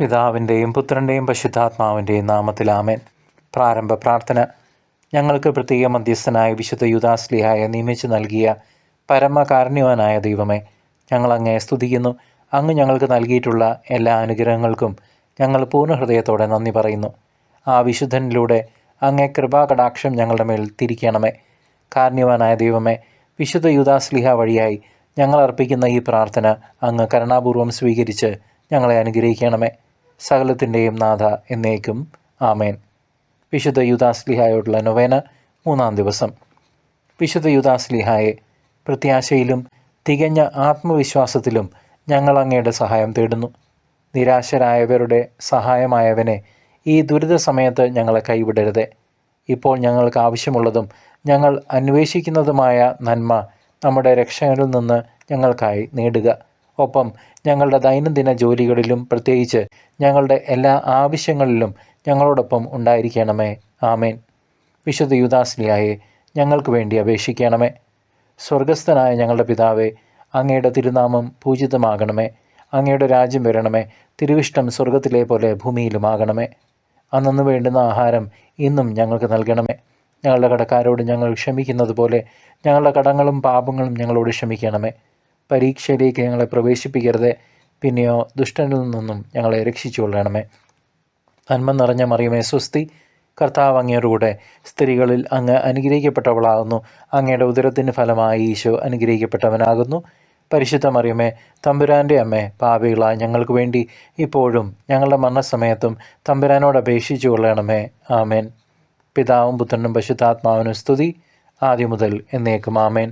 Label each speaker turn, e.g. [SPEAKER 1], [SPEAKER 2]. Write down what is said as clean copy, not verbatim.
[SPEAKER 1] പിതാവിൻ്റെയും പുത്രൻ്റെയും പരിശുദ്ധാത്മാവിൻ്റെയും നാമത്തിൽ ആമേൻ. പ്രാരംഭ പ്രാർത്ഥന. ഞങ്ങൾക്ക് പ്രത്യേക മധ്യസ്ഥനായ വിശുദ്ധ യൂദാശ്ലീഹായെ നിയമിച്ചു നൽകിയ പരമകാരുണ്യവാനായ ദൈവമേ, ഞങ്ങൾ അങ്ങയെ സ്തുതിക്കുന്നു. അങ്ങ് ഞങ്ങൾക്ക് നൽകിയിട്ടുള്ള എല്ലാ അനുഗ്രഹങ്ങൾക്കും ഞങ്ങൾ പൂർണ്ണ ഹൃദയത്തോടെ നന്ദി പറയുന്നു. ആ വിശുദ്ധനിലൂടെ അങ്ങേ കൃപാകടാക്ഷം ഞങ്ങളുടെ മേൽ തിരിക്കണമേ. കാരുണ്യവാനായ ദൈവമേ, വിശുദ്ധ യൂദാശ്ലീഹ വഴിയായി ഞങ്ങൾ അർപ്പിക്കുന്ന ഈ പ്രാർത്ഥന അങ്ങ് കരുണാപൂർവം സ്വീകരിച്ച് ഞങ്ങളെ അനുഗ്രഹിക്കണമേ. സകലത്തിൻ്റെയും നാഥ എന്നേക്കും ആമേൻ. വിശുദ്ധ യൂദാശ്ലീഹായോടുള്ള നൊവേന 3-ാം ദിവസം. വിശുദ്ധ യൂദാശ്ലീഹായെ, പ്രത്യാശയിലും തികഞ്ഞ ആത്മവിശ്വാസത്തിലും ഞങ്ങൾ അങ്ങയുടെ സഹായം തേടുന്നു. നിരാശരായവരുടെ സഹായമായവനെ, ഈ ദുരിത സമയത്ത് ഞങ്ങളെ കൈവിടരുതേ. ഇപ്പോൾ ഞങ്ങൾക്ക് ആവശ്യമുള്ളതും ഞങ്ങൾ അന്വേഷിക്കുന്നതുമായ നന്മ നമ്മുടെ രക്ഷകരിൽ നിന്ന് ഞങ്ങൾക്കായി നേടുക. ഒപ്പം ഞങ്ങളുടെ ദൈനംദിന ജോലികളിലും പ്രത്യേകിച്ച് ഞങ്ങളുടെ എല്ലാ ആവശ്യങ്ങളിലും ഞങ്ങളോടൊപ്പം ഉണ്ടായിരിക്കണമേ. ആമേൻ. വിശുദ്ധ യൂദാശ്ലീഹായെ, ഞങ്ങൾക്ക് വേണ്ടി അപേക്ഷിക്കണമേ. സ്വർഗസ്ഥനായ ഞങ്ങളുടെ പിതാവേ, അങ്ങയുടെ തിരുനാമം പൂജിതമാകണമേ. അങ്ങയുടെ രാജ്യം വരണമേ. തിരുവിഷ്ടം സ്വർഗത്തിലെ പോലെ ഭൂമിയിലുമാകണമേ. അന്നു വേണ്ടുന്ന ആഹാരം ഇന്നും ഞങ്ങൾക്ക് നൽകണമേ. ഞങ്ങളുടെ കടക്കാരോട് ഞങ്ങൾ ക്ഷമിക്കുന്നത് പോലെ ഞങ്ങളുടെ കടങ്ങളും പാപങ്ങളും ഞങ്ങളോട് ക്ഷമിക്കണമേ. പരീക്ഷയിലേക്ക് ഞങ്ങളെ പ്രവേശിപ്പിക്കരുതേ, പിന്നെയോ ദുഷ്ടനിൽ നിന്നും ഞങ്ങളെ രക്ഷിച്ചുകൊള്ളണമേ. നന്മ നിറഞ്ഞ മറിയമേ സ്വസ്തി, കർത്താവ് അങ്ങയോടുകൂടെ സ്ത്രീകളിൽ അങ്ങ് അനുഗ്രഹിക്കപ്പെട്ടവളാകുന്നു. അങ്ങയുടെ ഉദരത്തിന് ഫലമായി ഈശോ അനുഗ്രഹിക്കപ്പെട്ടവനാകുന്നു. പരിശുദ്ധ മറിയമേ, തമ്പുരാൻ്റെ അമ്മേ, പാപികളായ ഞങ്ങൾക്ക് വേണ്ടി ഇപ്പോഴും ഞങ്ങളുടെ മരണസമയത്തും തമ്പുരാനോട് അപേക്ഷിച്ചു കൊള്ളണമേ. ആമേൻ. പിതാവും പുത്രനും പരിശുദ്ധാത്മാവിനും സ്തുതി, ആദ്യം മുതൽ എന്നേക്കും ആമേൻ.